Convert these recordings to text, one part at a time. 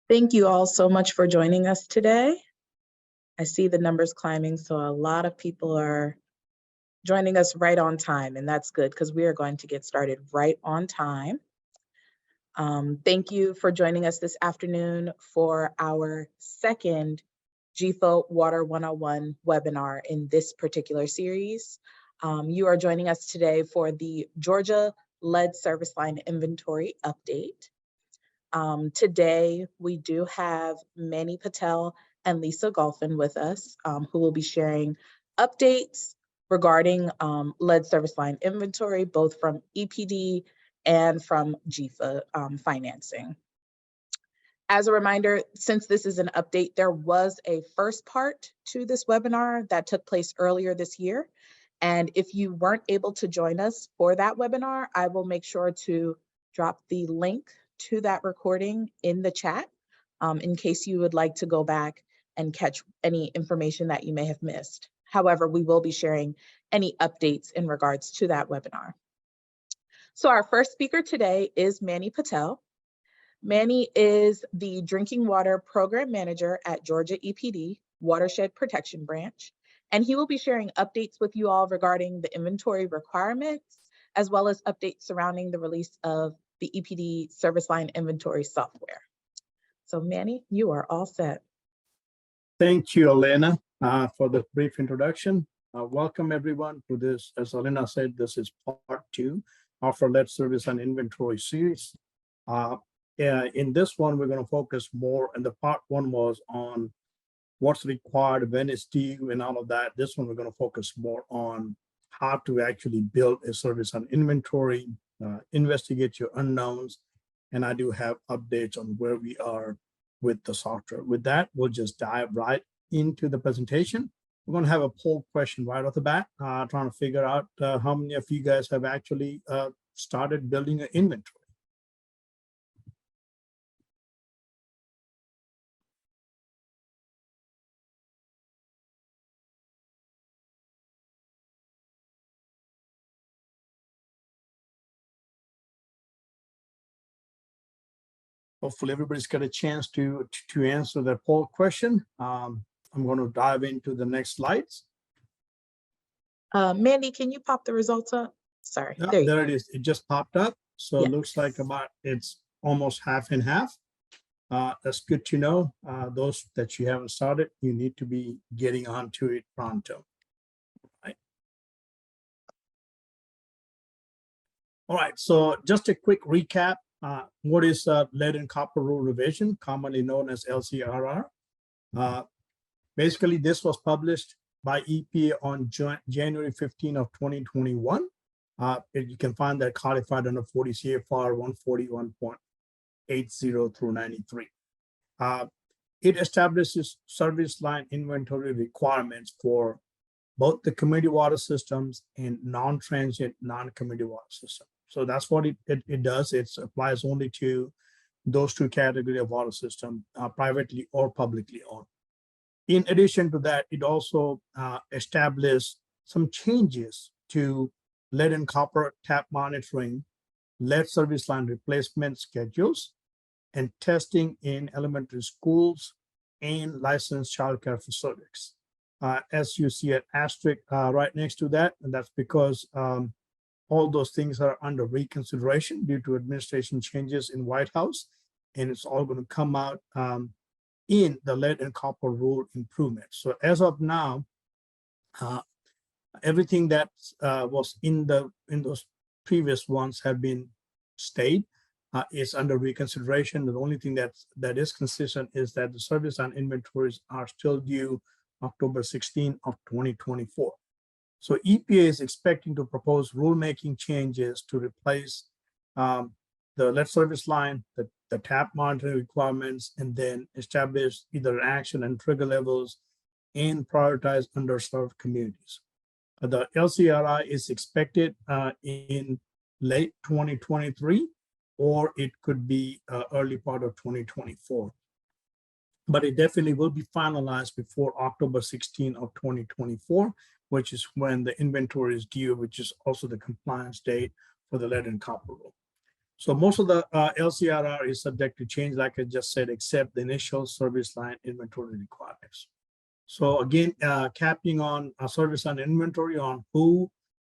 Thank you all so much for joining us today. I see the numbers climbing, so a lot of people are joining us right on time, and that's good because we are going to get started right on time. Thank you for joining us this afternoon for our second GEFA Water 101 webinar in this particular series. You are joining us today for the Georgia Lead Service Line Inventory Update. Today, we do have Manny Patel and Lisa Golphin with us, who will be sharing updates regarding lead service line inventory, both from EPD and from GEFA financing. As a reminder, since this is an update, there was a first part to this webinar that took place earlier this year. And if you weren't able to join us for that webinar, I will make sure to drop the link to that recording in the chat in case you would like to go back and catch any information that you may have missed. However, we will be sharing any updates in regards to that webinar. So our first speaker today is Manny Patel. Manny is the Drinking Water Program Manager at Georgia EPD Watershed Protection Branch, and he will be sharing updates with you all regarding the inventory requirements, as well as updates surrounding the release of the EPD service line inventory software. So Manny, you are all set. Thank you, Elena, for the brief introduction. Welcome everyone to this. As Elena said, this is part 2 of our lead service and inventory series. In this one, we're going to focus more, and the part 1 was on what's required, when it's due, and all of that. This one, we're going to focus more on how to actually build a service and inventory, investigate your unknowns, and I do have updates on where we are with the software. With that, we'll just dive right into the presentation. We're going to have a poll question right off the bat, trying to figure out how many of you guys have actually started building an inventory. Hopefully everybody's got a chance to answer the poll question. I'm going to dive into the next slides. Mandy, can you pop the results up? Sorry, there it is. It just popped up. So yes. It looks like it's almost half and half. That's good to know. Those that you haven't started, you need to be getting onto it pronto. Right. All right, so just a quick recap. What is lead and copper rule revision, commonly known as LCRR? Basically, this was published by EPA on January 15 of 2021. You can find that codified under 40 CFR 141.80 through 93. It establishes service line inventory requirements for both the community water systems and non-transient, non-community water systems. So that's what it does. It applies only to those two categories of water system, privately or publicly owned. In addition to that, it also established some changes to lead and copper tap monitoring, lead service line replacement schedules, and testing in elementary schools and licensed childcare facilities. As you see an asterisk right next to that, and that's because all those things are under reconsideration due to administration changes in White House, and it's all going to come out in the lead and copper rule improvements. So as of now, everything that was in those previous ones have been stayed. Is under reconsideration. The only thing that is consistent is that the service and inventories are still due October 16 of 2024. So EPA is expecting to propose rulemaking changes to replace the lead service line, the tap monitoring requirements, and then establish either action and trigger levels and prioritize underserved communities. The LCRI is expected in late 2023, or it could be early part of 2024. But it definitely will be finalized before October 16 of 2024, which is when the inventory is due, which is also the compliance date for the lead and copper rule. So most of the LCRR is subject to change, like I just said, except the initial service line inventory requirements. So again, capping on a service line inventory on who,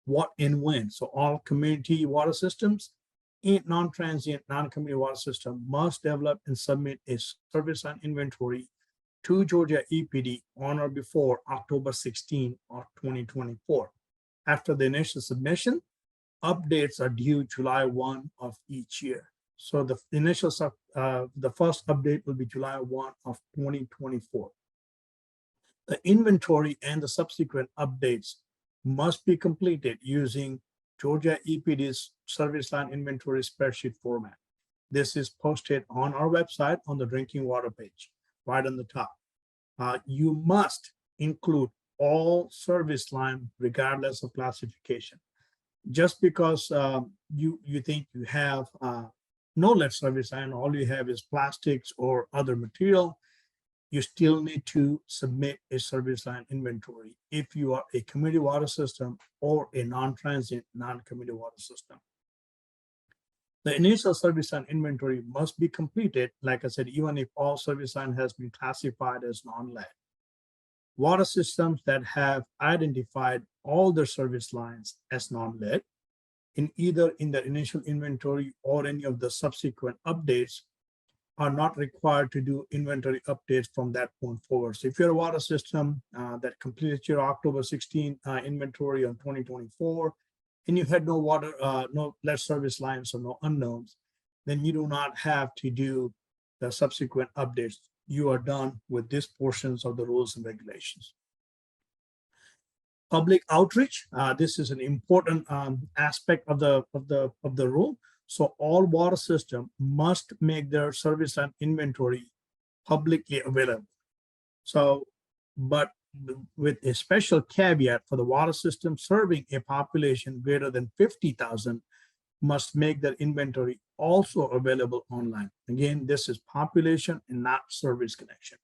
what, and when. So all community water systems and non-transient, non-community water system must develop and submit a service line inventory to Georgia EPD on or before October 16 of 2024. After the initial submission, updates are due July 1 of each year. So the initial, the first update will be July 1 of 2024. The inventory and the subsequent updates must be completed using Georgia EPD's service line inventory spreadsheet format. This is posted on our website on the drinking water page, right on the top. You must include all service line regardless of classification. Just because you think you have no lead service line, all you have is plastics or other material, you still need to submit a service line inventory if you are a community water system or a non-transient, non-community water system. The initial service line inventory must be completed, like I said, even if all service line has been classified as non-lead. Water systems that have identified all their service lines as non-lead in either in the initial inventory or any of the subsequent updates are not required to do inventory updates from that point forward. So if you're a water system that completed your October 16 inventory on 2024, and you had no water, no lead service lines or no unknowns, then you do not have to do the subsequent updates. You are done with these portions of the rules and regulations. Public outreach. This is an important aspect of the rule. So all water systems must make their service line inventory publicly available. So, but with a special caveat for the water system serving a population greater than 50,000 must make their inventory also available online. Again, this is population and not service connection.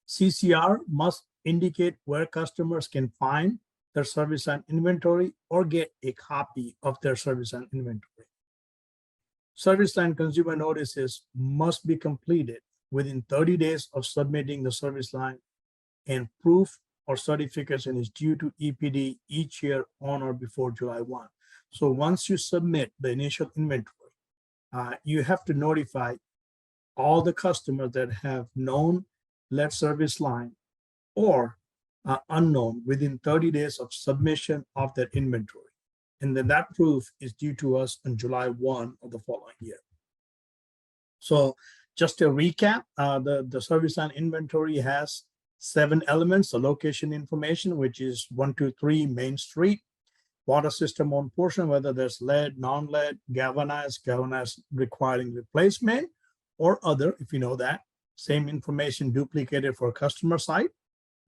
CCR must indicate where customers can find their service line inventory or get a copy of their service line inventory. Service line consumer notices must be completed within 30 days of submitting the service line, and proof or certification is due to EPD each year on or before July 1. So once you submit the initial inventory, you have to notify all the customers that have known lead service line or unknown within 30 days of submission of that inventory. And then that proof is due to us on July 1 of the following year. So just to recap, the service line inventory has 7 elements: the location information, which is 123 Main Street, water system on portion, whether there's lead, non-lead, galvanized requiring replacement, or other, if you know that. Same information duplicated for customer site.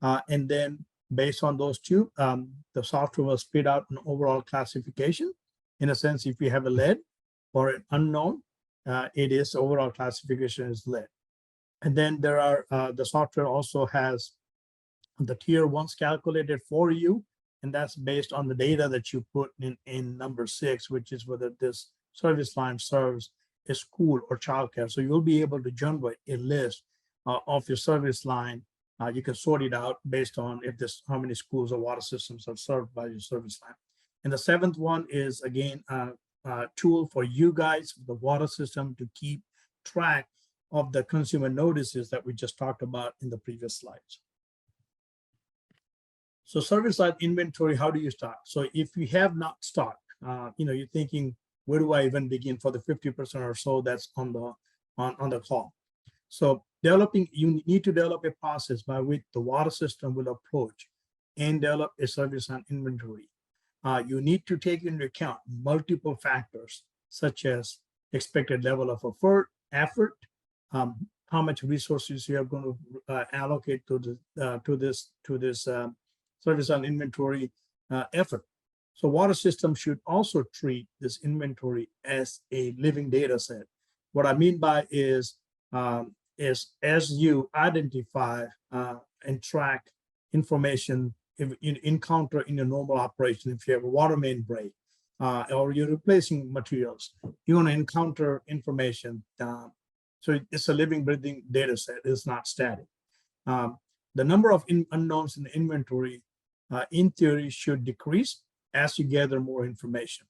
And then based on those two, the software will spit out an overall classification. In a sense, if you have a lead or an unknown, it is overall classification is lead. And then there are, the software also has the tier ones calculated for you. And that's based on the data that you put in number 6, which is whether this service line serves a school or childcare. So you'll be able to generate a list of your service line. You can sort it out based on if this, how many schools or water systems are served by your service line. And the 7th one is, again, a tool for you guys, the water system, to keep track of the consumer notices that we just talked about in the previous slides. So service line inventory, how do you start? So if you have not started, you're thinking, where do I even begin for the 50% or so that's on the call? So you need to develop a process by which the water system will approach and develop a service line inventory. You need to take into account multiple factors, such as expected level of effort, how much resources you are going to allocate to this service line inventory effort. So water systems should also treat this inventory as a living data set. What I mean by is as you identify and track information if you encounter in your normal operation, if you have a water main break, or you're replacing materials, you're going to encounter information. So it's a living, breathing data set. It's not static. The number of unknowns in the inventory, in theory, should decrease as you gather more information.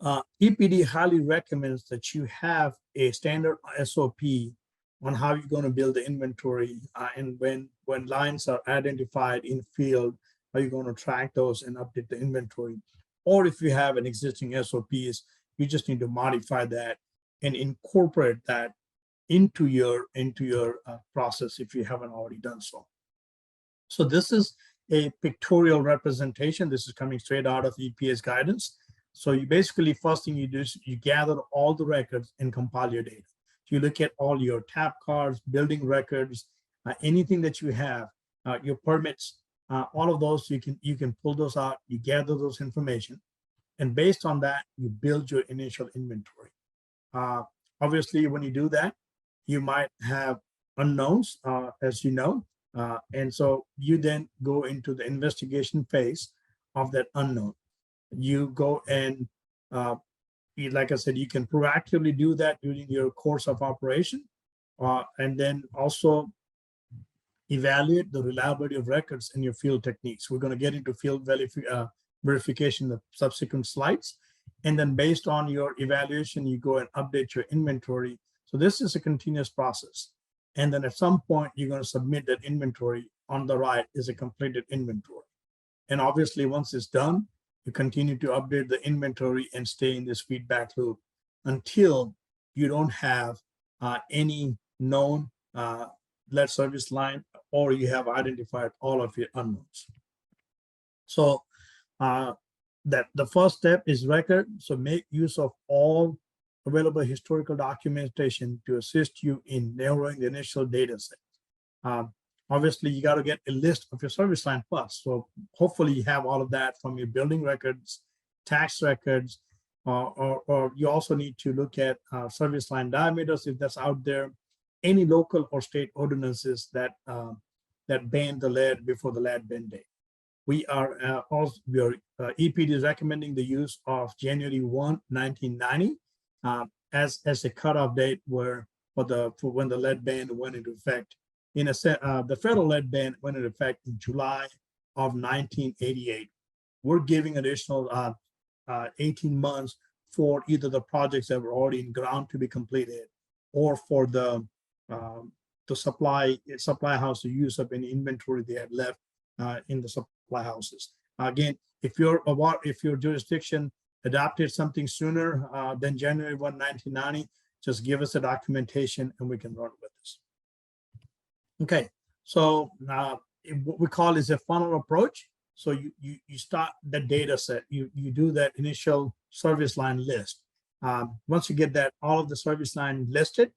EPD highly recommends that you have a standard SOP on how you're going to build the inventory, and when lines are identified in field, are you going to track those and update the inventory? Or if you have an existing SOPs, you just need to modify that and incorporate that into your process if you haven't already done so. So this is a pictorial representation. This is coming straight out of EPA's guidance. So you basically, first thing you do is you gather all the records and compile your data. So you look at all your tap cards, building records, anything that you have, your permits, all of those, you can pull those out, you gather those information, and based on that, you build your initial inventory. Obviously, when you do that, you might have unknowns, as you know, and so you then go into the investigation phase of that unknown. You go and, like I said, you can proactively do that during your course of operation, and then also evaluate the reliability of records in your field techniques. We're going to get into field verification in the subsequent slides. And then based on your evaluation, you go and update your inventory. So this is a continuous process. And then at some point, you're going to submit that inventory. On the right is a completed inventory. And obviously, once it's done, you continue to update the inventory and stay in this feedback loop until you don't have any known lead service line, or you have identified all of your unknowns. So that the first step is record. So make use of all available historical documentation to assist you in narrowing the initial data set. Obviously, you got to get a list of your service line first. So hopefully you have all of that from your building records, tax records, or you also need to look at service line diameters if that's out there, any local or state ordinances that ban the lead before the lead ban date. EPD is recommending the use of January 1, 1990 as a cutoff date for when the lead ban went into effect. The federal lead ban went into effect in July of 1988. We're giving additional 18 months for either the projects that were already in ground to be completed, or for the supply house to use up any inventory they had left in the supply houses. Again, if your jurisdiction adopted something sooner than January 1, 1990, just give us the documentation and we can run with this. Okay, so what we call is a funnel approach. So you start the data set, you do that initial service line list. Once you get that, all of the service line listed,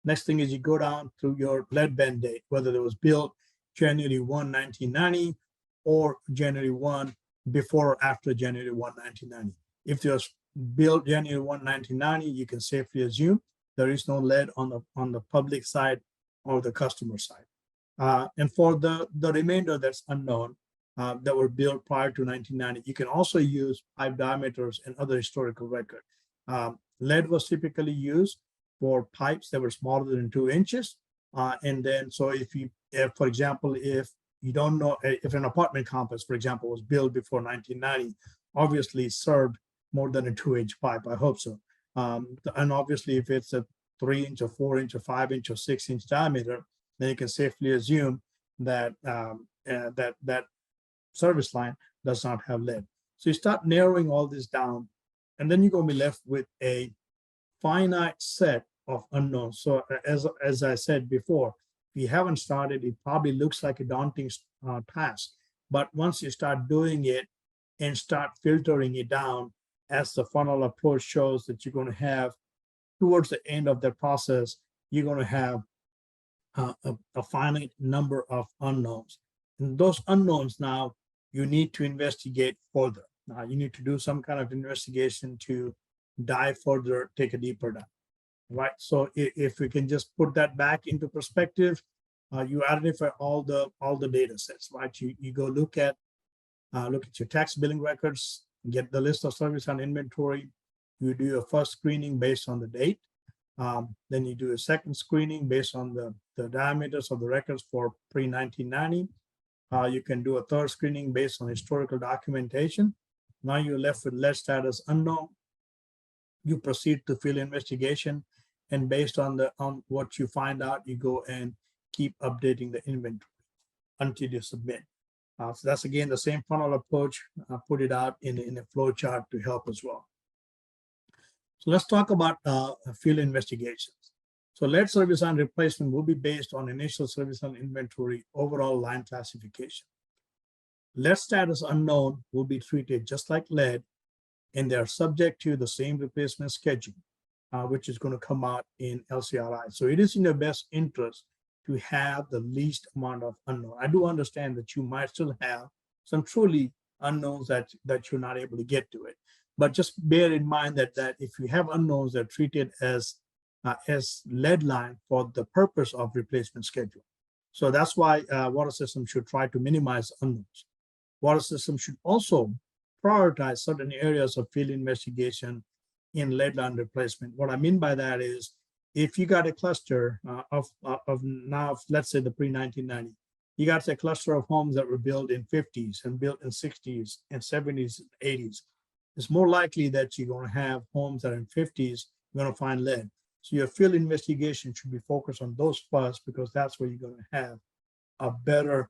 next thing is you go down to your lead ban date, whether it was built January 1, 1990, or January 1 before or after January 1, 1990. If it was built January 1, 1990, you can safely assume there is no lead on the public side or the customer side. And for the remainder that's unknown, that were built prior to 1990, you can also use pipe diameters and other historical record. Lead was typically used for pipes that were smaller than 2 inches. And then, so for example, if you don't know, if an apartment complex, for example, was built before 1990, obviously served more than a 2-inch pipe, I hope so. And obviously, if it's a 3-inch or 4-inch or 5-inch or 6-inch diameter, then you can safely assume that that service line does not have lead. So you start narrowing all this down, and then you're going to be left with a finite set of unknowns. So as I said before, if you haven't started, it probably looks like a daunting task. But once you start doing it and start filtering it down, as the funnel approach shows, that you're going to have towards the end of the process, you're going to have a finite number of unknowns. And those unknowns now you need to investigate further. You need to do some kind of investigation to dive further, take a deeper dive, right? So if we can just put that back into perspective, you identify all the data sets, right? You go look at your tax billing records, get the list of service and inventory. You do a first screening based on the date. Then you do a second screening based on the diameters of the records for pre-1990. You can do a third screening based on historical documentation. Now you're left with lead status unknown. You proceed to field investigation, and based on what you find out, you go and keep updating the inventory until you submit. So that's again the same funnel approach. I put it out in a flow chart to help as well. So let's talk about field investigations. So lead service line replacement will be based on initial service line inventory overall line classification. Lead status unknown will be treated just like lead, and they are subject to the same replacement schedule, which is going to come out in LCRI. So it is in your best interest to have the least amount of unknown. I do understand that you might still have some truly unknowns that you're not able to get to it. But just bear in mind that if you have unknowns that are treated as lead line for the purpose of replacement schedule. So that's why water systems should try to minimize unknowns. Water systems should also prioritize certain areas of field investigation in lead line replacement. What I mean by that is, if you got a cluster of now, let's say the pre-1990, you got a cluster of homes that were built in 50s and built in 60s and 70s and 80s. It's more likely that you're going to have homes that are in 50s, you're going to find lead. So your field investigation should be focused on those first, because that's where you're going to have a better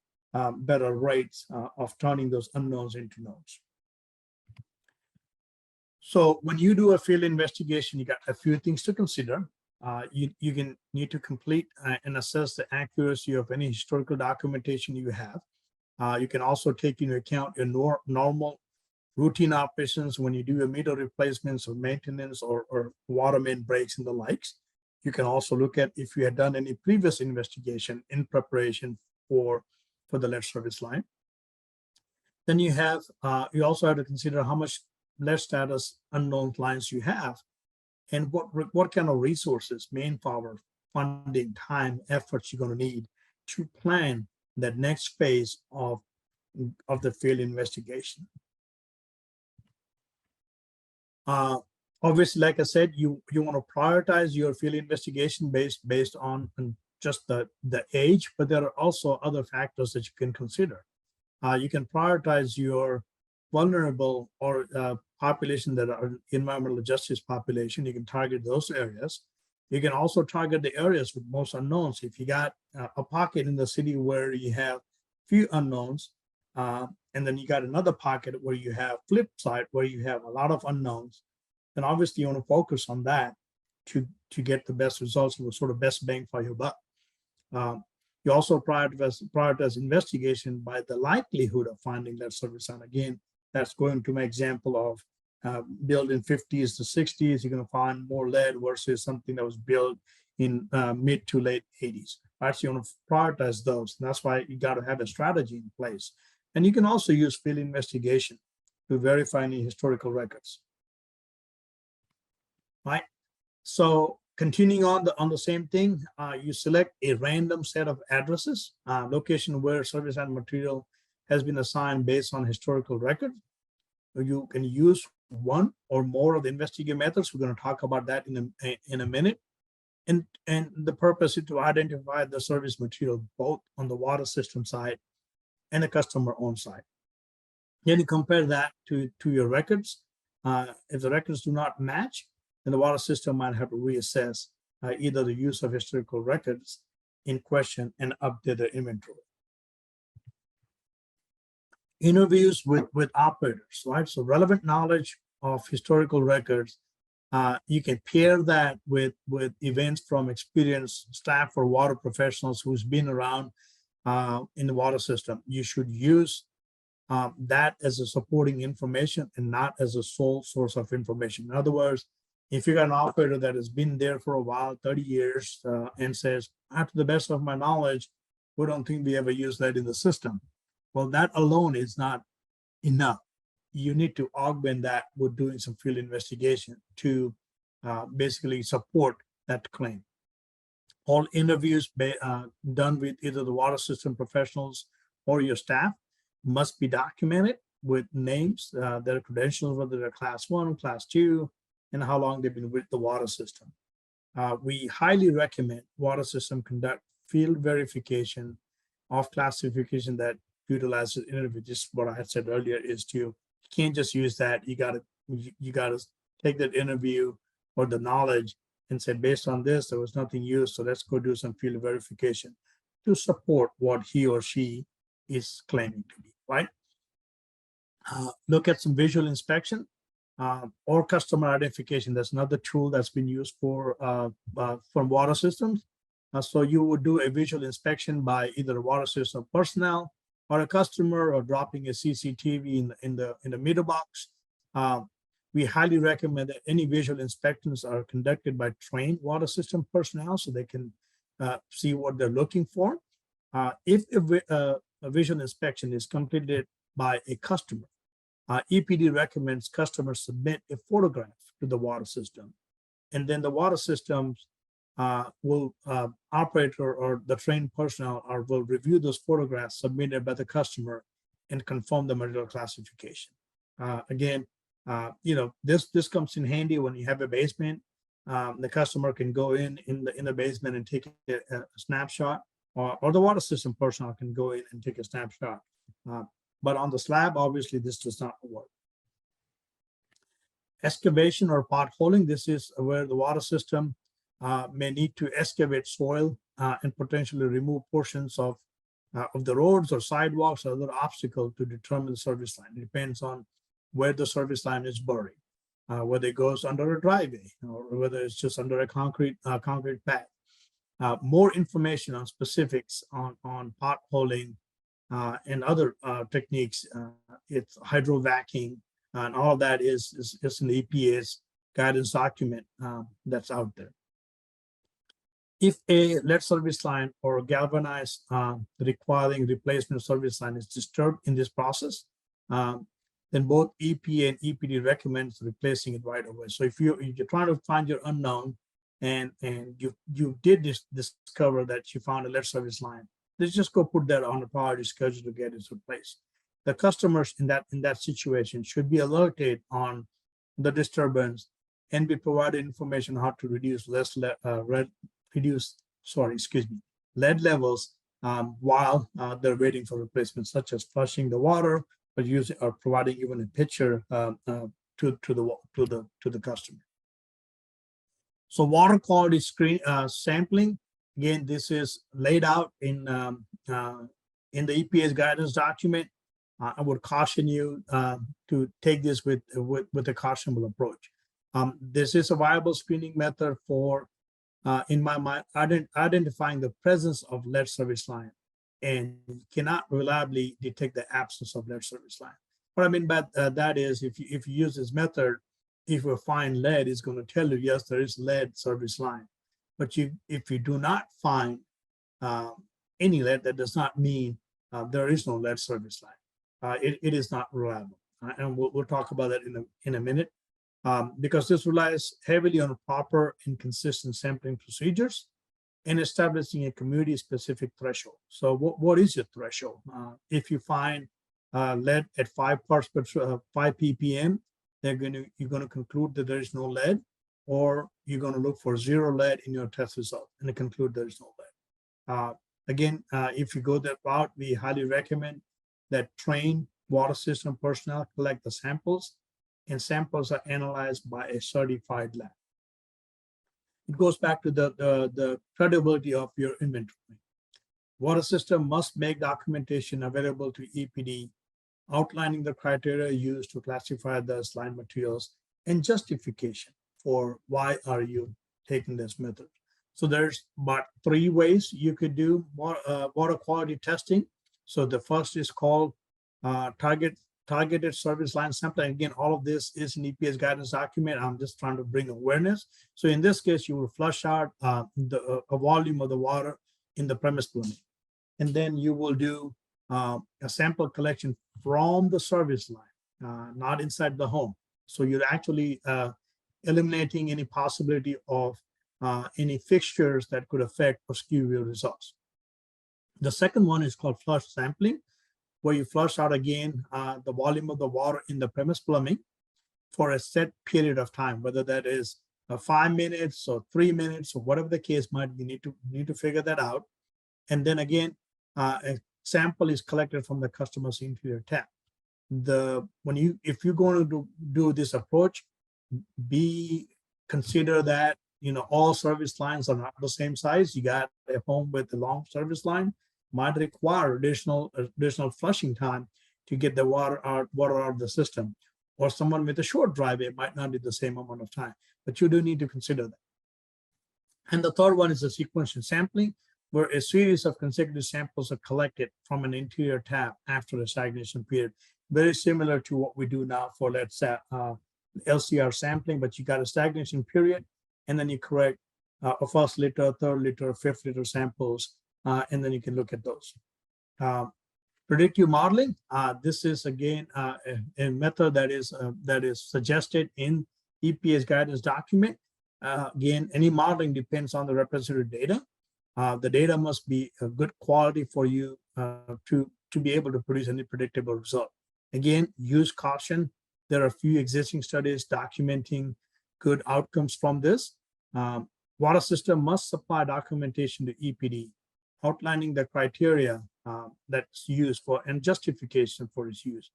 rates of turning those unknowns into knowns. So when you do a field investigation, you got a few things to consider. You need to complete and assess the accuracy of any historical documentation you have. You can also take into account your normal routine operations when you do your meter replacements or maintenance or water main breaks and the likes. You can also look at if you had done any previous investigation in preparation for the lead service line. Then you also have to consider how much lead status unknown lines you have, and what kind of resources, manpower, funding, time, efforts you're going to need to plan that next phase of the field investigation. Obviously, like I said, you want to prioritize your field investigation based on just the age, but there are also other factors that you can consider. You can prioritize your vulnerable or population that are environmental justice population. You can target those areas. You can also target the areas with most unknowns. If you got a pocket in the city where you have few unknowns, and then you got another pocket where you have flip side where you have a lot of unknowns, then obviously you want to focus on that to get the best results and the sort of best bang for your buck. You also prioritize investigation by the likelihood of finding that service line. Again, that's going to my example of built in 50s to 60s. You're going to find more lead versus something that was built in mid to late 80s. Right? So you want to prioritize those. And that's why you got to have a strategy in place. And you can also use field investigation to verify any historical records. Right? So continuing on the same thing, you select a random set of addresses, location where service and material has been assigned based on historical record. You can use one or more of the investigative methods. We're going to talk about that in a minute. And the purpose is to identify the service material both on the water system side and the customer owned side. Then you compare that to your records. If the records do not match, then the water system might have to reassess either the use of historical records in question and update the inventory. Interviews with operators, right? So relevant knowledge of historical records, you can pair that with events from experienced staff or water professionals who's been around in the water system. You should use that as a supporting information and not as a sole source of information. In other words, if you got an operator that has been there for a while, 30 years, and says, to the best of my knowledge, we don't think we ever use that in the system. Well, that alone is not enough. You need to augment that with doing some field investigation to basically support that claim. All interviews done with either the water system professionals or your staff must be documented. with names, their credentials, whether they're class 1, class 2, and how long they've been with the water system. We highly recommend water system conduct field verification of classification that utilizes interview. Just what I had said earlier is you can't just use that. You gotta take that interview or the knowledge and say, based on this, there was nothing used, so let's go do some field verification to support what he or she is claiming to be, right? Look at some visual inspection or customer identification. That's another tool that's been used for water systems. So you would do a visual inspection by either a water system personnel or a customer, or dropping a CCTV in the meter box. We highly recommend that any visual inspections are conducted by trained water system personnel so they can see what they're looking for. If a visual inspection is completed by a customer, EPD recommends customers submit a photograph to the water system, and then the water systems operator or the trained personnel will review those photographs submitted by the customer and confirm the material classification. Again, this comes in handy when you have a basement. The customer can go in the basement and take a snapshot, or the water system personnel can go in and take a snapshot. But on the slab, obviously, this does not work. Excavation or potholing, this is where the water system may need to excavate soil and potentially remove portions of the roads or sidewalks or other obstacle to determine the service line. It depends on where the service line is buried, whether it goes under a driveway or whether it's just under a concrete pad. More information on specifics on potholing and other techniques, it's hydrovacking, and all of that is in the EPA's guidance document that's out there. If a lead service line or galvanized requiring replacement service line is disturbed in this process, then both EPA and EPD recommends replacing it right away. So if you're trying to find your unknown and you did discover that you found a lead service line, let's just go put that on a priority schedule to get it replaced. The customers in that situation should be alerted on the disturbance and be provided information on how to reduce lead levels while they're waiting for replacement, such as flushing the water or providing even a picture to the customer. So water quality sampling, again, this is laid out in the EPA's guidance document. I would caution you to take this with a cautionable approach. This is a viable screening method for, in my mind, identifying the presence of lead service line, and cannot reliably detect the absence of lead service line. What I mean by that is, if you use this method, if you find lead, it's going to tell you, yes, there is lead service line. But if you do not find any lead, that does not mean there is no lead service line. It is not reliable, and we'll talk about that in a minute, because this relies heavily on proper and consistent sampling procedures and establishing a community-specific threshold. So what is your threshold? If you find lead at 5 parts per 5 ppm, you're going to conclude that there is no lead, or you're going to look for 0 lead in your test result and conclude there is no lead. Again, if you go that route, we highly recommend that trained water system personnel collect the samples, and samples are analyzed by a certified lab. It goes back to the credibility of your inventory. Water system must make documentation available to EPD outlining the criteria used to classify the slime materials and justification for why are you taking this method. So there's about 3 ways you could do water quality testing. So the first is called targeted service line sampling. Again, all of this is in EPA's guidance document. I'm just trying to bring awareness. So in this case, you will flush out a volume of the water in the premise plumbing. And then you will do a sample collection from the service line, not inside the home. So you're actually eliminating any possibility of any fixtures that could affect or skew your results. The second one is called flush sampling. where you flush out again the volume of the water in the premise plumbing for a set period of time, whether that is 5 minutes or 3 minutes or whatever the case might be. You need to figure that out. And then again, a sample is collected from the customer's interior tap. If you're going to do this approach, consider that all service lines are not the same size. You got a home with a long service line, might require additional flushing time to get the water out of the system. Or someone with a short driveway might not need the same amount of time, but you do need to consider that. And the third one is the sequential sampling, where a series of consecutive samples are collected from an interior tap after a stagnation period. Very similar to what we do now for, let's say, LCR sampling, but you got a stagnation period, and then you correct a first liter, third liter, fifth liter samples, and then you can look at those. Predictive modeling. This is again a method that is suggested in EPA's guidance document. Again, any modeling depends on the representative data. The data must be a good quality for you to be able to produce any predictable result. Again, use caution. There are a few existing studies documenting good outcomes from this. Water system must supply documentation to EPD, outlining the criteria that's used for and justification for its use.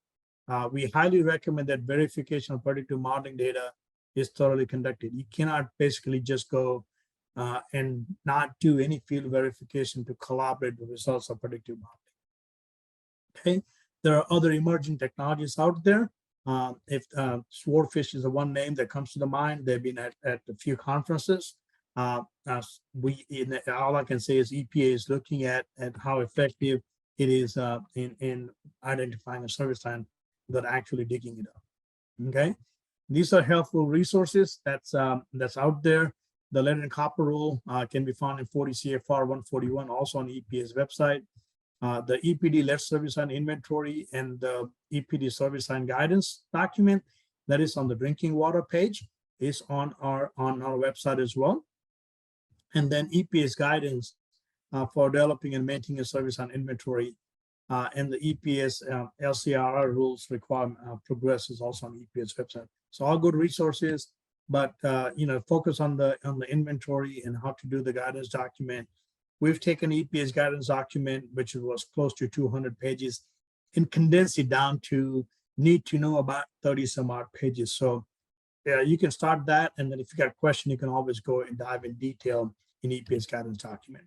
We highly recommend that verification of predictive modeling data is thoroughly conducted. You cannot basically just go and not do any field verification to collaborate the results of predictive modeling. Okay, there are other emerging technologies out there. If Swordfish is the one name that comes to the mind, they've been at a few conferences. All I can say is EPA is looking at how effective it is in identifying a service line that actually digging it up. Okay, these are helpful resources that's out there. The lead and copper rule can be found in 40 CFR 141, also on EPA's website. The EPD lead service line inventory and the EPD service line guidance document that is on the drinking water page is on our website as well. And then EPA's guidance for developing and maintaining a service line inventory and the EPA's LCRR rules requirement progress is also on EPA's website. So all good resources, but focus on the inventory and how to do the guidance document. We've taken EPA's guidance document, which was close to 200 pages, and condensed it down to need to know about 30 some odd pages. So you can start that, and then if you got a question, you can always go and dive in detail in EPA's guidance document.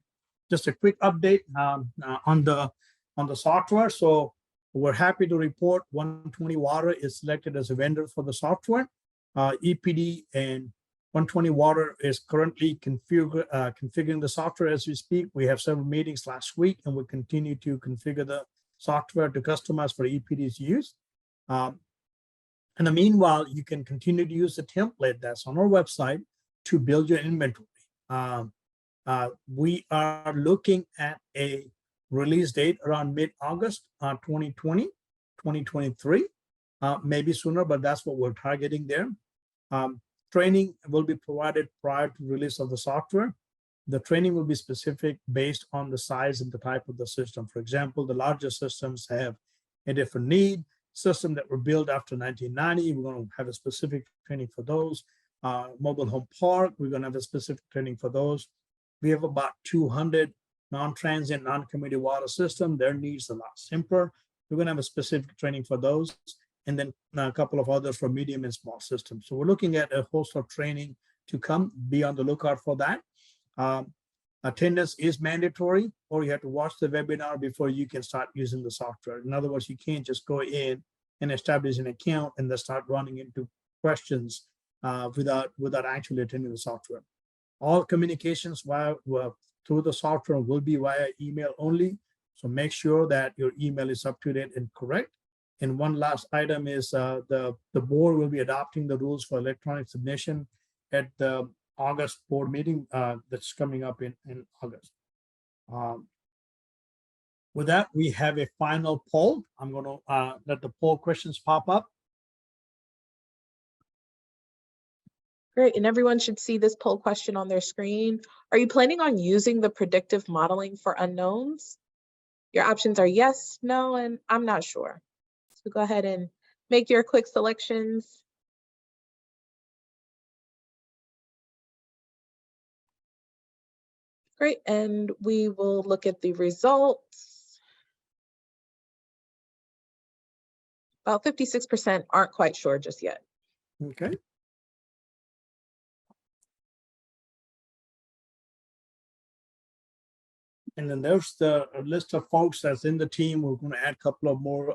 Just a quick update on the software. So we're happy to report 120 Water is selected as a vendor for the software. EPD and 120 Water is currently configuring the software as we speak. We have several meetings last week, and we'll continue to configure the software to customize for EPD's use. In the meanwhile, you can continue to use the template that's on our website to build your inventory. We are looking at a release date around mid-August 2023, maybe sooner, but that's what we're targeting there. Training will be provided prior to release of the software. The training will be specific based on the size and the type of the system. For example, the larger systems have a different need. System that were built after 1990, we're going to have a specific training for those. Mobile home park, we're going to have a specific training for those. We have about 200 non-transient, non-community water system. Their needs are a lot simpler. We're going to have a specific training for those, and then a couple of others for medium and small systems. So we're looking at a host of training to come. Be on the lookout for that. Attendance is mandatory, or you have to watch the webinar before you can start using the software. In other words, you can't just go in and establish an account and then start running into questions without actually attending the software. All communications through the software will be via email only. So make sure that your email is up to date and correct. And one last item is the board will be adopting the rules for electronic submission at the August board meeting that's coming up in August. With that, we have a final poll. I'm going to let the poll questions pop up. Great, and everyone should see this poll question on their screen. Are you planning on using the predictive modeling for unknowns? Your options are yes, no, and I'm not sure. So go ahead and make your quick selections. Great, and we will look at the results. About 56% aren't quite sure just yet. Okay. And then there's the list of folks that's in the team. We're going to add a couple of more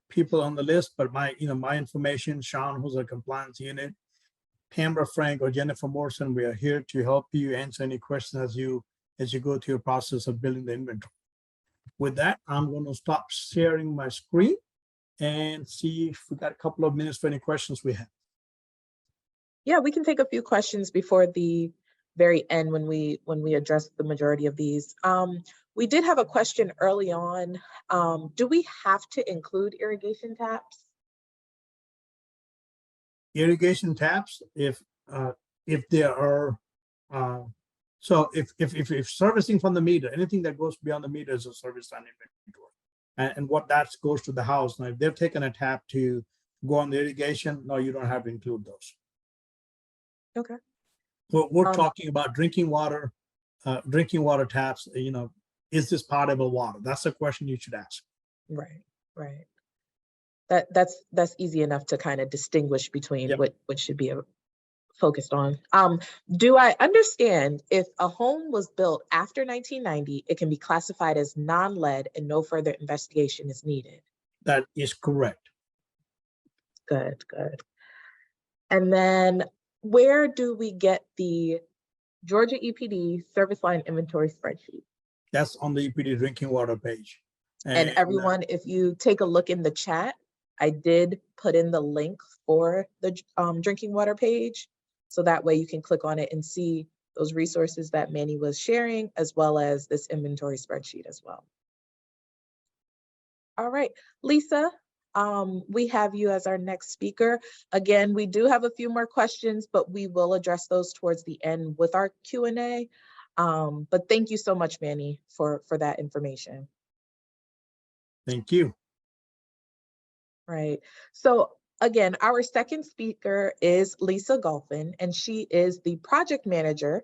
people on the list, but my information, Sean, who's a compliance unit, Pamela Frank or Jennifer Morrison, we are here to help you answer any questions as you go through your process of building the inventory. With that, I'm going to stop sharing my screen and see if we got a couple of minutes for any questions we have. Yeah, we can take a few questions before the very end when we address the majority of these. We did have a question early on. Do we have to include irrigation taps? Irrigation taps, if there are, so if servicing from the meter, anything that goes beyond the meter is a service line inventory, and what that goes to the house. Now, if they've taken a tap to go on the irrigation, no, you don't have to include those. Okay. We're talking about drinking water taps. Is this potable water? That's a question you should ask. Right. That's easy enough to kind of distinguish between Yep. what should be focused on. Do I understand if a home was built after 1990, it can be classified as non-lead and no further investigation is needed? That is correct. Good. And then where do we get the Georgia EPD service line inventory spreadsheet? That's on the EPD drinking water page. And everyone, if you take a look in the chat, I did put in the link for the drinking water page. So that way you can click on it and see those resources that Manny was sharing, as well as this inventory spreadsheet as well. All right, Lisa, we have you as our next speaker. Again, we do have a few more questions, but we will address those towards the end with our Q&A. But thank you so much, Manny, for that information. Thank you. Right. So again, our second speaker is Lisa Golphin, and she is the project manager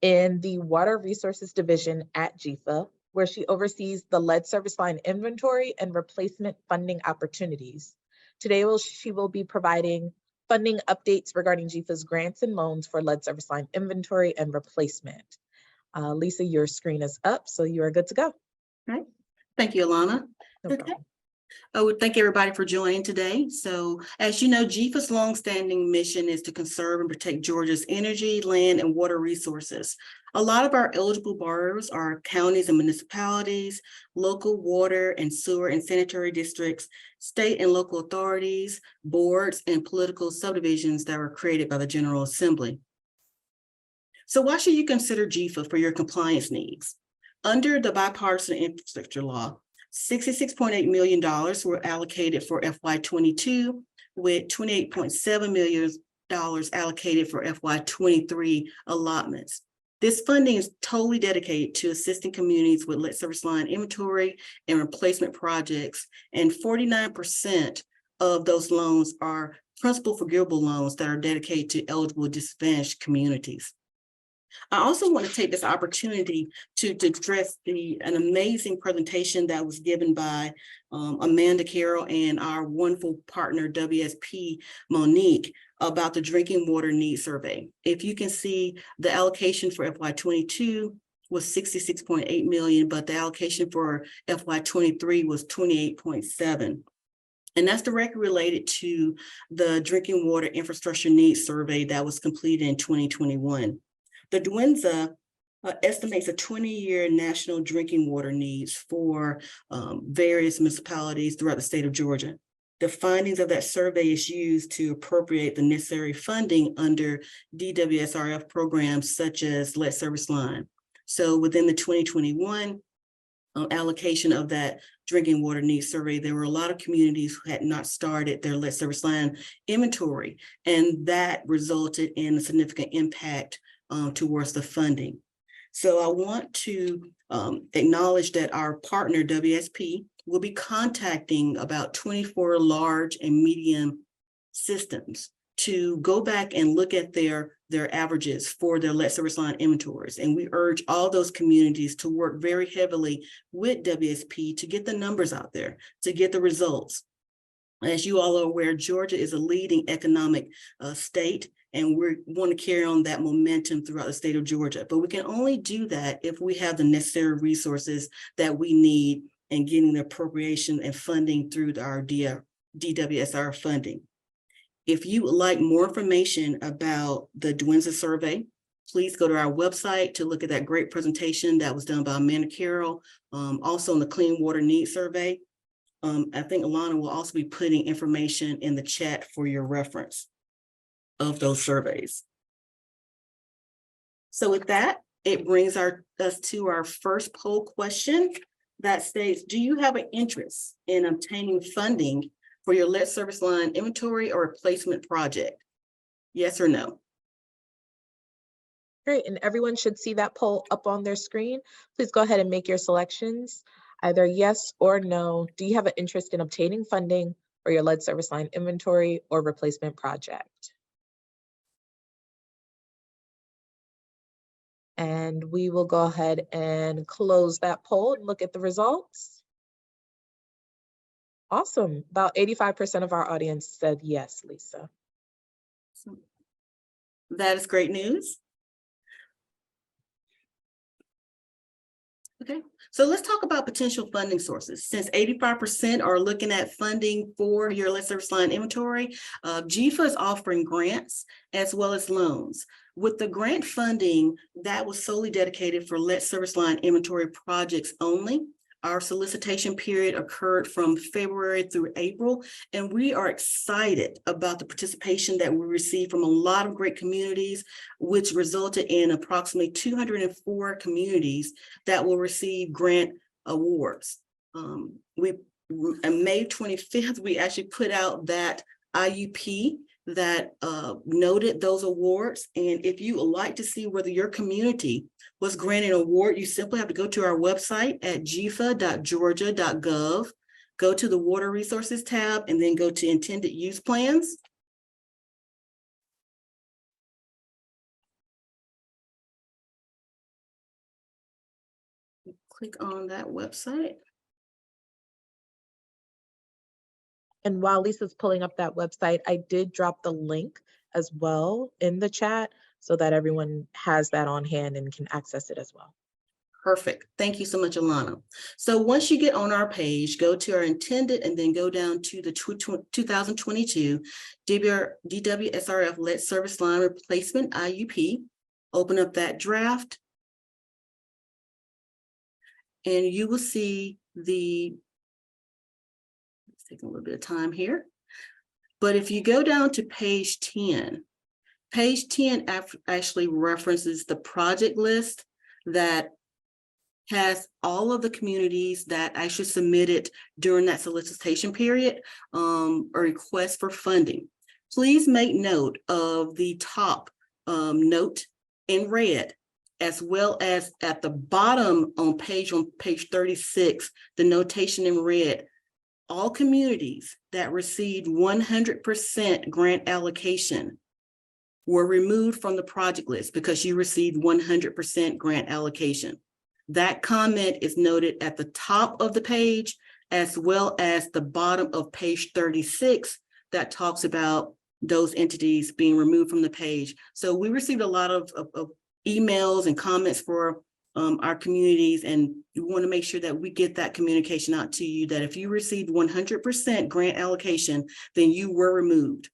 in the Water Resources Division at GEFA, where she oversees the lead service line inventory and replacement funding opportunities. Today, she will be providing funding updates regarding GEFA's grants and loans for lead service line inventory and replacement. Lisa, your screen is up, so you are good to go. All right. Thank you, Alana. No problem. I would thank everybody for joining today. So as you know, GEFA's longstanding mission is to conserve and protect Georgia's energy, land, and water resources. A lot of our eligible borrowers are counties and municipalities, local water and sewer and sanitary districts, state and local authorities, boards, and political subdivisions that were created by the General Assembly. So why should you consider GEFA for your compliance needs? Under the bipartisan infrastructure law, $66.8 million were allocated for FY22, with $28.7 million allocated for FY23 allotments. This funding is totally dedicated to assisting communities with lead service line inventory and replacement projects, and 49% of those loans are principal forgivable loans that are dedicated to eligible disadvantaged communities. I also want to take this opportunity to address an amazing presentation that was given by Amanda Carroll and our wonderful partner, WSP Monique, about the drinking water needs survey. If you can see, the allocation for FY22 was $66.8 million, but the allocation for FY23 was $28.7. And that's directly related to the drinking water infrastructure needs survey that was completed in 2021. The DWINSA estimates a 20-year national drinking water needs for various municipalities throughout the state of Georgia. The findings of that survey is used to appropriate the necessary funding under DWSRF programs such as lead service line. So within the 2021 allocation of that drinking water needs survey, there were a lot of communities who had not started their lead service line inventory, and that resulted in a significant impact towards the funding. So I want to acknowledge that our partner WSP will be contacting about 24 large and medium systems to go back and look at their averages for their lead service line inventories. And we urge all those communities to work very heavily with WSP to get the numbers out there, to get the results. As you all are aware, Georgia is a leading economic state, and we want to carry on that momentum throughout the state of Georgia. But we can only do that if we have the necessary resources that we need and getting the appropriation and funding through our DWSR funding. If you would like more information about the DWINSA survey, please go to our website to look at that great presentation that was done by Amanda Carroll. Also on the Clean Water Needs Survey. I think Alana will also be putting information in the chat for your reference of those surveys. So with that, it brings us to our first poll question that states, do you have an interest in obtaining funding for your lead service line inventory or replacement project? Yes or no? Great, and everyone should see that poll up on their screen. Please go ahead and make your selections, either yes or no. Do you have an interest in obtaining funding for your lead service line inventory or replacement project? And we will go ahead and close that poll and look at the results. Awesome. About 85% of our audience said yes, Lisa. That is great news. Okay, so let's talk about potential funding sources. Since 85% are looking at funding for your lead service line inventory, GEFA is offering grants as well as loans. With the grant funding that was solely dedicated for lead service line inventory projects only, our solicitation period occurred from February through April, and we are excited about the participation that we received from a lot of great communities, which resulted in approximately 204 communities that will receive grant awards. On May 25th, we actually put out that IUP that noted those awards. And if you would like to see whether your community was granted an award, you simply have to go to our website at gefa.georgia.gov, go to the Water Resources tab, and then go to Intended Use Plans. Click on that website. And while Lisa's pulling up that website, I did drop the link as well in the chat so that everyone has that on hand and can access it as well. Perfect. Thank you so much, Alana. So once you get on our page, go to our intended and then go down to the 2022 DWSRF lead service line replacement IUP. Open up that draft. And you will see it's taking a little bit of time here. But if you go down to page 10 actually references the project list that has all of the communities that actually submitted during that solicitation period a request for funding. Please make note of the top note in red, as well as at the bottom on page 36, the notation in red. All communities that received 100% grant allocation were removed from the project list because you received 100% grant allocation. That comment is noted at the top of the page, as well as the bottom of page 36 that talks about those entities being removed from the page. So we received a lot of emails and comments for our communities, and we want to make sure that we get that communication out to you that if you received 100% grant allocation, then you were removed.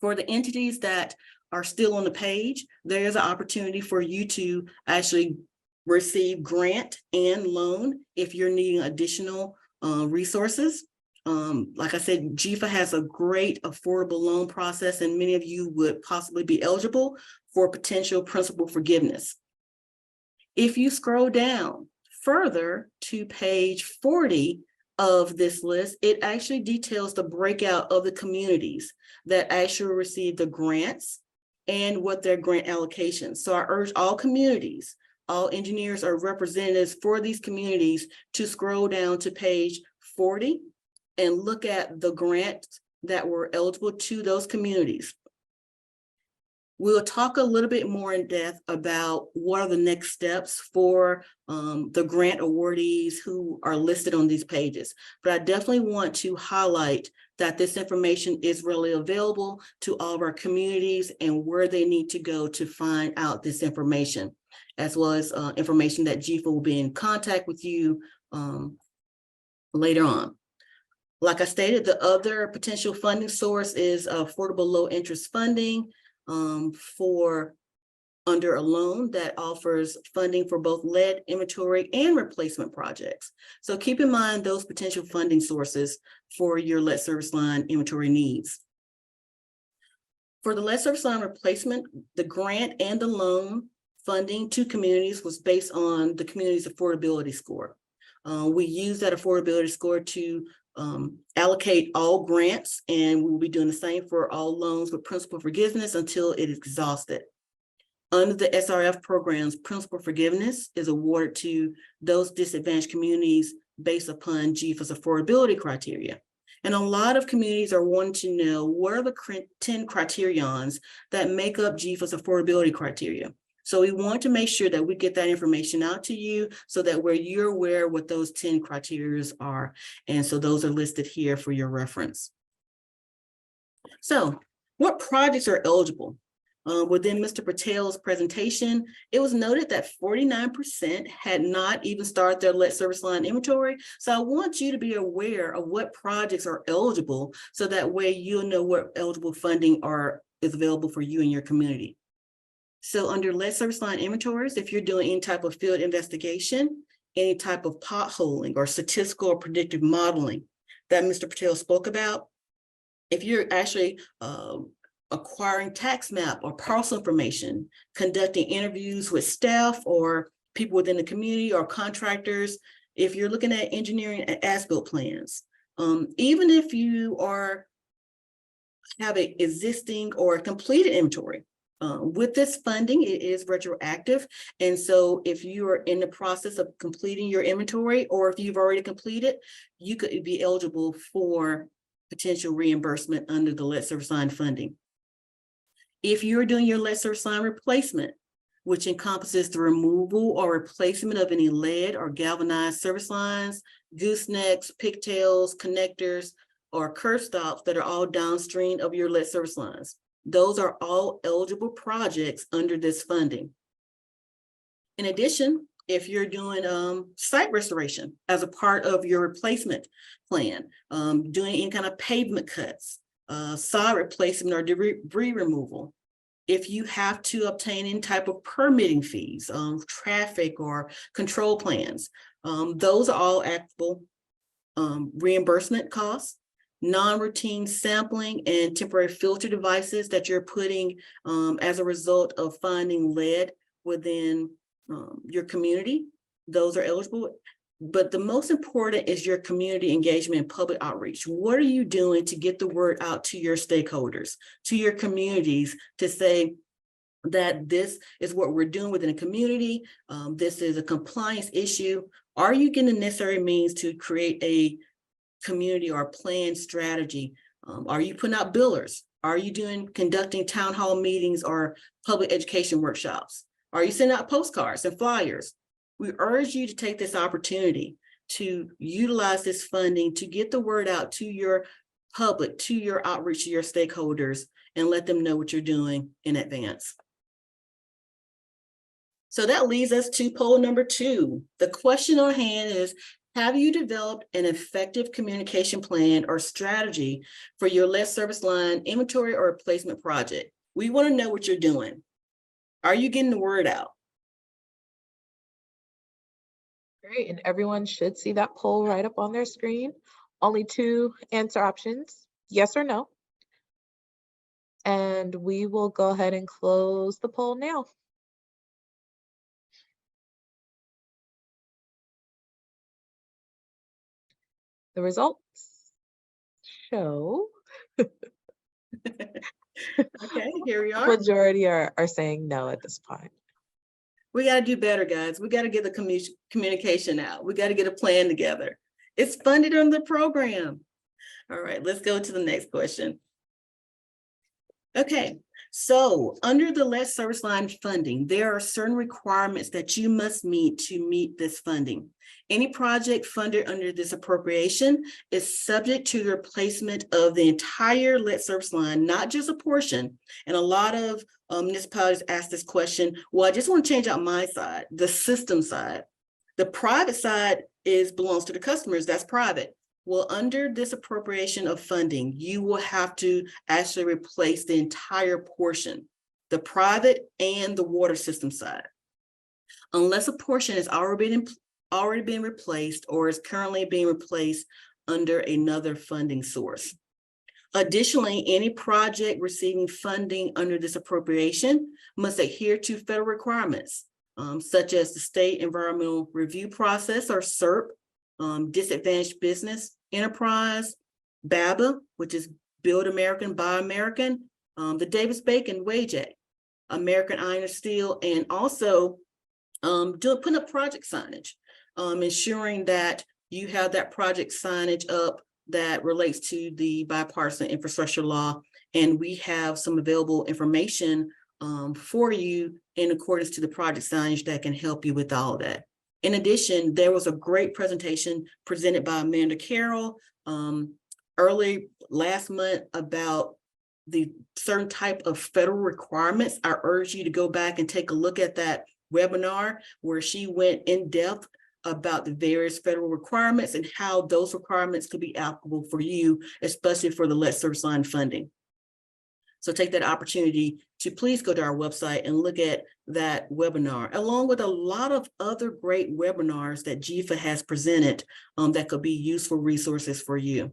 For the entities that are still on the page, there is an opportunity for you to actually receive grant and loan if you're needing additional resources. Like I said, GEFA has a great affordable loan process, and many of you would possibly be eligible for potential principal forgiveness. If you scroll down further to page 40 of this list, it actually details the breakout of the communities that actually receive the grants and what their grant allocations. So I urge all communities all engineers or representatives for these communities to scroll down to page 40 and look at the grants that were eligible to those communities. We'll talk a little bit more in depth about what are the next steps for the grant awardees who are listed on these pages. But I definitely want to highlight that this information is really available to all of our communities and where they need to go to find out this information, as well as information that GEFA will be in contact with you later on. Like I stated, the other potential funding source is affordable low interest funding for under a loan that offers funding for both lead inventory and replacement projects. So keep in mind those potential funding sources for your lead service line inventory needs. For the lead service line replacement, the grant and the loan funding to communities was based on the community's affordability score. We use that affordability score to allocate all grants, and we will be doing the same for all loans with principal forgiveness until it is exhausted. Under the SRF programs, principal forgiveness is awarded to those disadvantaged communities based upon GEFA's affordability criteria. And a lot of communities are wanting to know what are the 10 criterions that make up GEFA's affordability criteria. So we want to make sure that we get that information out to you so that you're aware what those 10 criteria are. And so those are listed here for your reference. So what projects are eligible? Within Mr. Patel's presentation, it was noted that 49% had not even started their lead service line inventory. So I want you to be aware of what projects are eligible so that way you'll know what eligible funding is available for you and your community. So under lead service line inventories, if you're doing any type of field investigation, any type of potholing or statistical or predictive modeling that Mr. Patel spoke about, if you're actually acquiring tax map or parcel information, conducting interviews with staff or people within the community or contractors, if you're looking at engineering and as-built plans, even if you have an existing or completed inventory, with this funding, it is retroactive. And so if you are in the process of completing your inventory, or if you've already completed, you could be eligible for potential reimbursement under the lead service line funding. If you're doing your lead service line replacement, which encompasses the removal or replacement of any lead or galvanized service lines, goosenecks, pigtails, connectors, or curb stops that are all downstream of your lead service lines, those are all eligible projects under this funding. In addition, if you're doing site restoration as a part of your replacement plan, doing any kind of pavement cuts, sod replacement or debris removal, if you have to obtain any type of permitting fees, traffic or control plans, those are all actionable reimbursement costs. Non-routine sampling and temporary filter devices that you're putting as a result of finding lead within your community, those are eligible. But the most important is your community engagement and public outreach. What are you doing to get the word out to your stakeholders, to your communities, to say that this is what we're doing within a community, this is a compliance issue? Are you getting the necessary means to create a community or planned strategy? Are you putting out billers? Are you conducting town hall meetings or public education workshops? Are you sending out postcards and flyers? We urge you to take this opportunity to utilize this funding to get the word out to your public, to your outreach, to your stakeholders, and let them know what you're doing in advance. So that leads us to poll number 2. The question on hand is, have you developed an effective communication plan or strategy for your lead service line inventory or replacement project? We want to know what you're doing. Are you getting the word out? Great, and everyone should see that poll right up on their screen. Only 2 answer options, yes or no. And we will go ahead and close the poll now. The results show Okay, here we are. majority are saying no at this point. We got to do better, guys. We got to get the communication out. We got to get a plan together. It's funded under the program. All right, let's go to the next question. Okay, so under the lead service line funding, there are certain requirements that you must meet to meet this funding. Any project funded under this appropriation is subject to the replacement of the entire lead service line, not just a portion. And a lot of municipalities ask this question, well, I just want to change out my side, the system side. The private side belongs to the customers, that's private. Well, under this appropriation of funding, you will have to actually replace the entire portion, the private and the water system side. Unless a portion has already been replaced or is currently being replaced under another funding source. Additionally, any project receiving funding under this appropriation must adhere to federal requirements, such as the State Environmental Review Process, or SERP, Disadvantaged Business Enterprise, BABA, which is Build American, Buy American, the Davis-Bacon Wage Act, American Iron and Steel, and also putting up project signage, ensuring that you have that project signage up that relates to the bipartisan infrastructure law. And we have some available information for you in accordance to the project signage that can help you with all of that. In addition, there was a great presentation presented by Amanda Carroll early last month about the certain type of federal requirements. I urge you to go back and take a look at that webinar where she went in depth about the various federal requirements and how those requirements could be applicable for you, especially for the lead service line funding. So take that opportunity to please go to our website and look at that webinar, along with a lot of other great webinars that GEFA has presented that could be useful resources for you.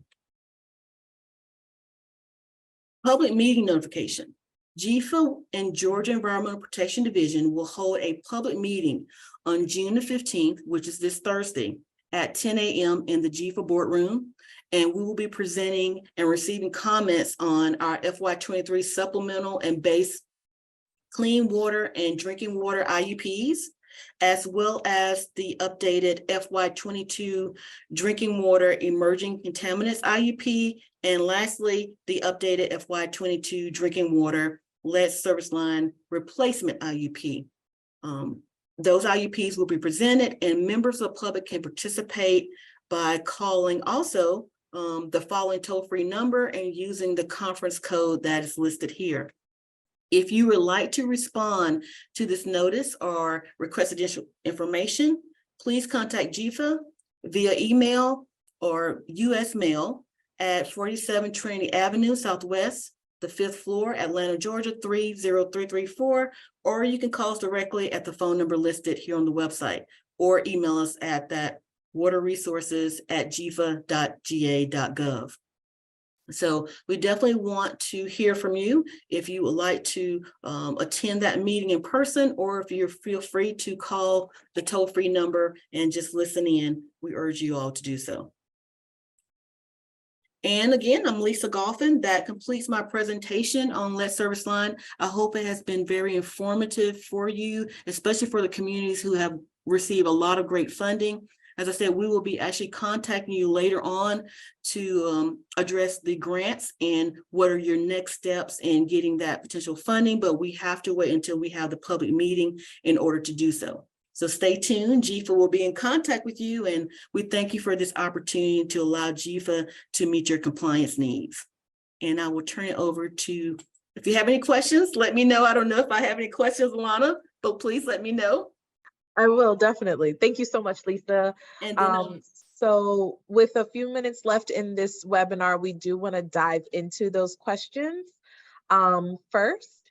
Public meeting notification. GEFA and Georgia Environmental Protection Division will hold a public meeting on June the 15th, which is this Thursday, at 10 a.m. in the GEFA boardroom. And we will be presenting and receiving comments on our FY23 supplemental and base clean water and drinking water IUPs, as well as the updated FY22 drinking water emerging contaminants IUP, and lastly, the updated FY22 drinking water lead service line replacement IUP. Those IUPs will be presented, and members of the public can participate by calling also the following toll-free number and using the conference code that is listed here. If you would like to respond to this notice or request additional information, please contact GEFA via email or US mail at 47 Trinity Avenue Southwest, the 5th floor, Atlanta, Georgia 30334, or you can call us directly at the phone number listed here on the website, or email us at that waterresources@gefa.ga.gov. So we definitely want to hear from you if you would like to attend that meeting in person, or if you feel free to call the toll-free number and just listen in. We urge you all to do so. And again, I'm Lisa Golphin. That completes my presentation on lead service line. I hope it has been very informative for you, especially for the communities who have received a lot of great funding. As I said, we will be actually contacting you later on to address the grants and what are your next steps in getting that potential funding, but we have to wait until we have the public meeting in order to do so. So stay tuned. GEFA will be in contact with you, and we thank you for this opportunity to allow GEFA to meet your compliance needs. And I will turn it over to, if you have any questions, let me know. I don't know if I have any questions, Alana, but please let me know. I will, definitely. Thank you so much, Lisa. And then, so with a few minutes left in this webinar, we do want to dive into those questions first.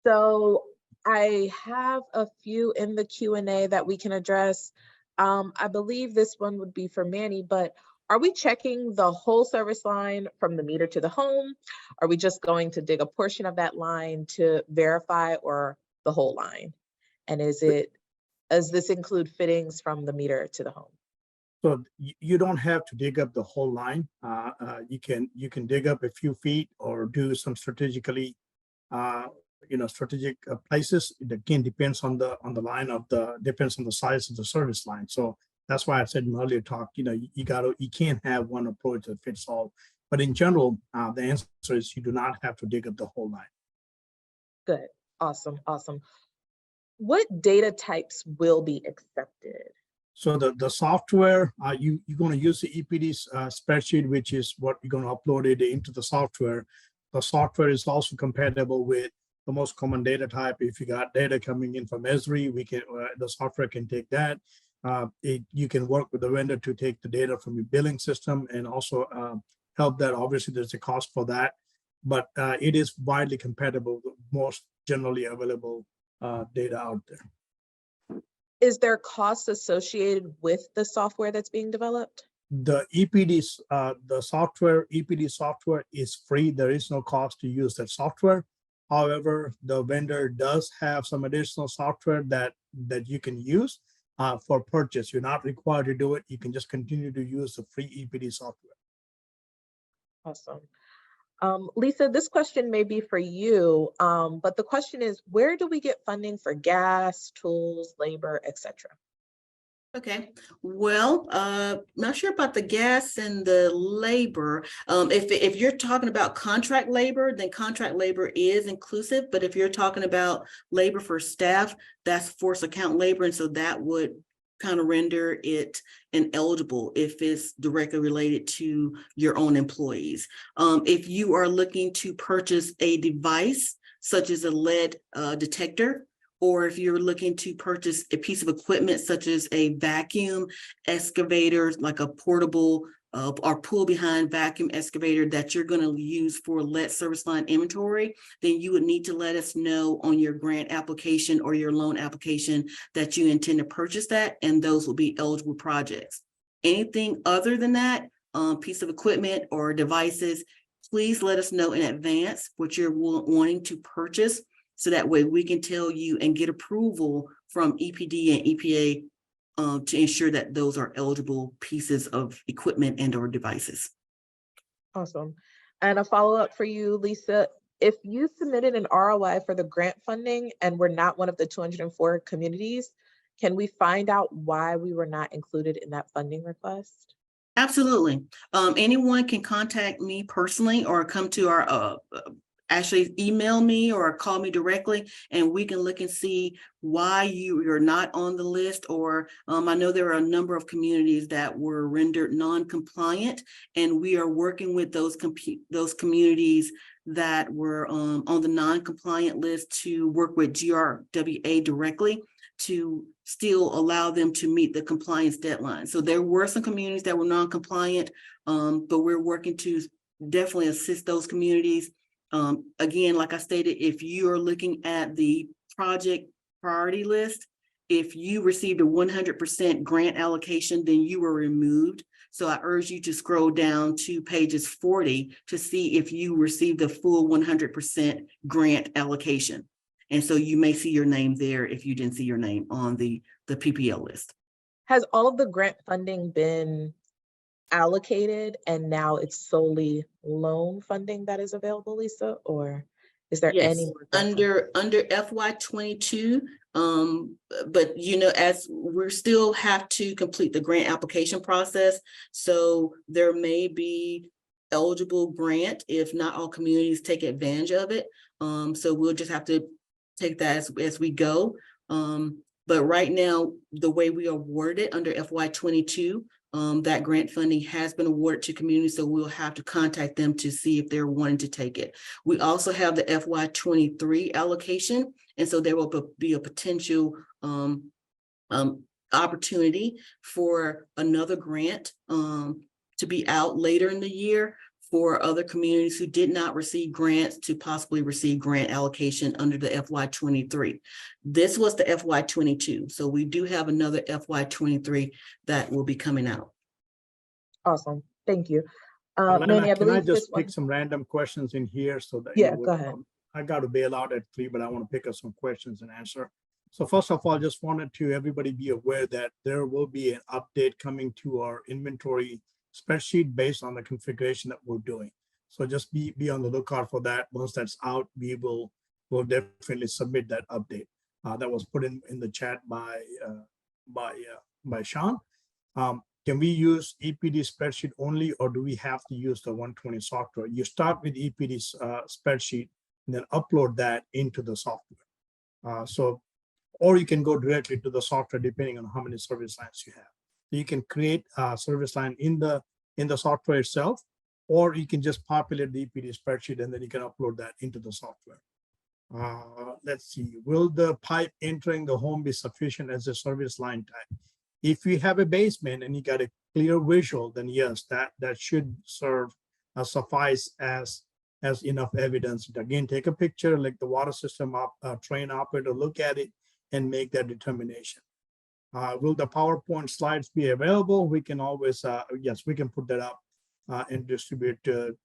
So I have a few in the Q&A that we can address. I believe this one would be for Manny, but are we checking the whole service line from the meter to the home? Are we just going to dig a portion of that line to verify, or the whole line? And does this include fittings from the meter to the home? So you don't have to dig up the whole line. You can dig up a few feet or do some strategically strategic places. It again depends on the line of depends on the size of the service line. So that's why I said in earlier talk, you can't have one approach that fits all. But in general, the answer is you do not have to dig up the whole line. Good. Awesome. Awesome. What data types will be accepted? So the software, you're going to use the EPD spreadsheet, which is what you're going to upload it into the software. The software is also compatible with the most common data type. If you got data coming in from Esri, the software can take that. You can work with the vendor to take the data from your billing system and also help that. Obviously, there's a cost for that, but it is widely compatible with most generally available data out there. Is there costs associated with the software that's being developed? The EPD software is free. There is no cost to use that software. However, the vendor does have some additional software that you can use for purchase. You're not required to do it. You can just continue to use the free EPD software. Awesome. Lisa, this question may be for you, but the question is, where do we get funding for gas, tools, labor, etc.? Okay, well, not sure about the gas and the labor. If you're talking about contract labor, then contract labor is inclusive. But if you're talking about labor for staff, that's force account labor, and so that would kind of render it ineligible if it's directly related to your own employees. If you are looking to purchase a device such as a lead detector, or if you're looking to purchase a piece of equipment such as a vacuum excavator, like a portable or pull behind vacuum excavator that you're going to use for lead service line inventory, then you would need to let us know on your grant application or your loan application that you intend to purchase that, and those will be eligible projects. Anything other than that, piece of equipment or devices, please let us know in advance what you're wanting to purchase, so that way we can tell you and get approval from EPD and EPA to ensure that those are eligible pieces of equipment and or devices. Awesome. And a follow-up for you, Lisa, if you submitted an ROI for the grant funding and we're not one of the 204 communities, can we find out why we were not included in that funding request? Absolutely. Anyone can contact me personally or come to our actually email me or call me directly, and we can look and see why you're not on the list. Or I know there are a number of communities that were rendered non-compliant, and we are working with those communities that were on the non-compliant list to work with GRWA directly to still allow them to meet the compliance deadline. So there were some communities that were non-compliant, but we're working to definitely assist those communities. Again, like I stated, if you are looking at the project priority list, if you received a 100% grant allocation, then you were removed. So I urge you to scroll down to pages 40 to see if you received the full 100% grant allocation. And so you may see your name there if you didn't see your name on the PPL list. Has all of the grant funding been allocated and now it's solely loan funding that is available, Lisa, or is there Yes, any more under FY22, but as we still have to complete the grant application process, so there may be eligible grant if not all communities take advantage of it. So we'll just have to take that as we go. But right now, the way we award it under FY22, that grant funding has been awarded to communities, so we'll have to contact them to see if they're wanting to take it. We also have the FY23 allocation, and so there will be a potential opportunity for another grant to be out later in the year for other communities who did not receive grants to possibly receive grant allocation under the FY23. This was the FY22. So we do have another FY23 that will be coming out. Awesome. Thank you. Alana, Manny, I can I believe just this one. pick some random questions in here so that Yeah, go ahead. I got to bail out at 3, but I want to pick up some questions and answer. So first of all, just wanted to everybody be aware that there will be an update coming to our inventory spreadsheet based on the configuration that we're doing. So just be on the lookout for that. Once that's out, we will we'll definitely submit that update. That was put in the chat by Sean. Can we use EPD spreadsheet only, or do we have to use the 120 software? You start with EPD spreadsheet and then upload that into the software. Or you can go directly to the software depending on how many service lines you have. So you can create a service line in the software itself, or you can just populate the EPD spreadsheet and then you can upload that into the software. Let's see, will the pipe entering the home be sufficient as a service line type? If you have a basement and you got a clear visual, then yes, that should serve suffice as enough evidence. Again, take a picture, like the water system train operator, look at it and make that determination. Will the PowerPoint slides be available? We can always, yes, we can put that up and distribute to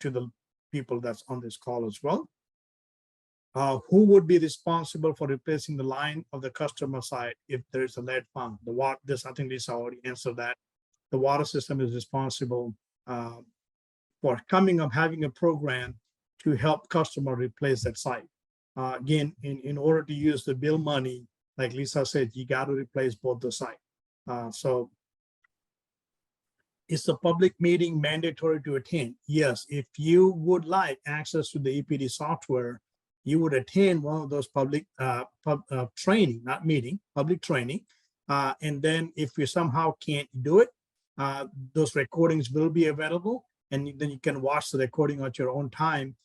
the people that's on this call as well. Who would be responsible for replacing the line of the customer side if there's a lead found? I think Lisa already answered that. The water system is responsible for having a program to help customer replace that site. Again, in order to use the bill money, like Lisa said, you got to replace both the site. So is the public meeting mandatory to attend? Yes, if you would like access to the EPD software, you would attend one of those public training, not meeting, public training. And then if you somehow can't do it, those recordings will be available, and then you can watch the recording at your own time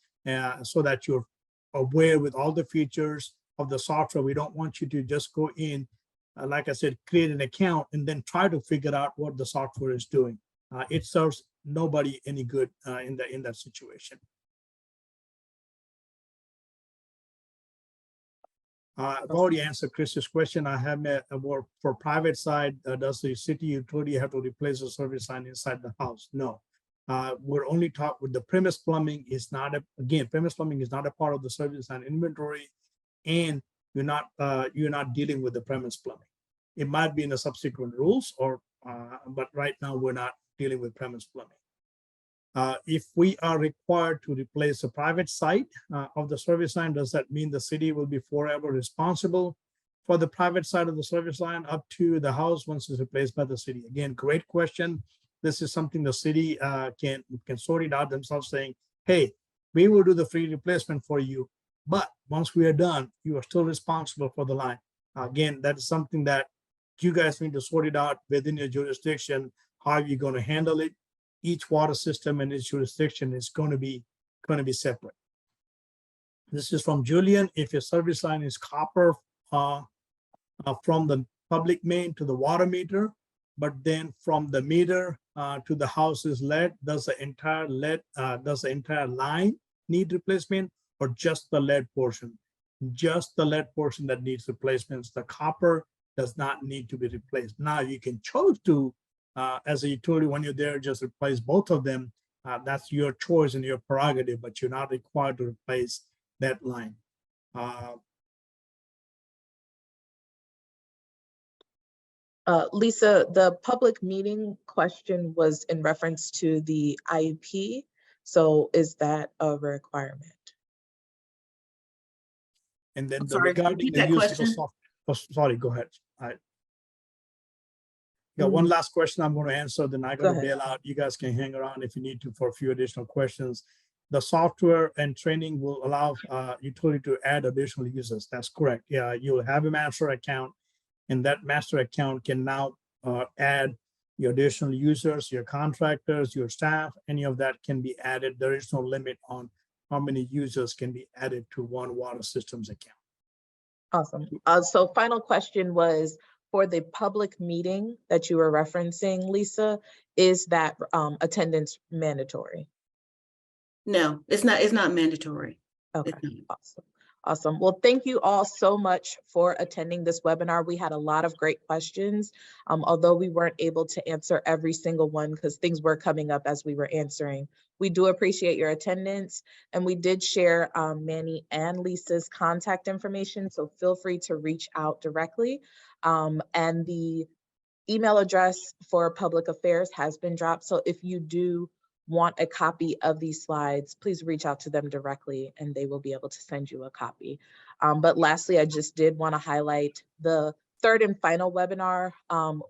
so that you're aware with all the features of the software. We don't want you to just go in, like I said, create an account and then try to figure out what the software is doing. It serves nobody any good in that situation. I've already answered Chris's question. I have more for private side. Does the city utility have to replace the service line inside the house? No. We're only taught with the premise plumbing is not premise plumbing is not a part of the service line inventory, and you're not dealing with the premise plumbing. It might be in the subsequent rules, but right now we're not dealing with premise plumbing. If we are required to replace a private site of the service line, does that mean the city will be forever responsible for the private side of the service line up to the house once it's replaced by the city? Again, great question. This is something the city can sort it out themselves, saying, hey, we will do the free replacement for you, but once we are done, you are still responsible for the line. Again, that is something that you guys need to sort it out within your jurisdiction. How are you going to handle it? Each water system and its jurisdiction is going to be separate. This is from Julian. If your service line is copper from the public main to the water meter, but then from the meter to the house is lead, does the entire line need replacement, or just the lead portion? Just the lead portion that needs replacements. The copper does not need to be replaced. Now you can choose to, as a utility, when you're there, just replace both of them. That's your choice and your prerogative, but you're not required to replace that line. Lisa, the public meeting question was in reference to the IEP. So is that a requirement? And then Sorry, regarding repeat the that use of the question. software. Oh, sorry, go ahead. Got one last question I'm going to answer, then I got to bail out. You guys can hang around if you need to for a few additional questions. The software and training will allow utility to add additional users. That's correct. Yeah, you'll have a master account, and that master account can now add your additional users, your contractors, your staff. Any of that can be added. There is no limit on how many users can be added to one water systems account. Awesome. So final question was, for the public meeting that you were referencing, Lisa, is that attendance mandatory? No, it's not mandatory. Okay, awesome. Awesome. Well, thank you all so much for attending this webinar. We had a lot of great questions, although we weren't able to answer every single one because things were coming up as we were answering. We do appreciate your attendance, and we did share Manny and Lisa's contact information, so feel free to reach out directly. And the email address for public affairs has been dropped, so if you do want a copy of these slides, please reach out to them directly and they will be able to send you a copy. But lastly, I just did want to highlight the third and final webinar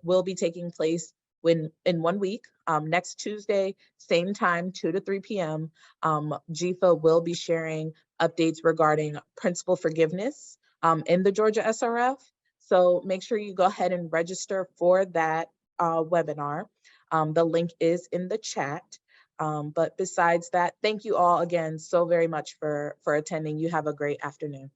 will be taking place in 1 week, next Tuesday, same time, 2 to 3 p.m. GEFA will be sharing updates regarding principal forgiveness in the Georgia SRF. So make sure you go ahead and register for that webinar. The link is in the chat. But besides that, thank you all again so very much for attending. You have a great afternoon.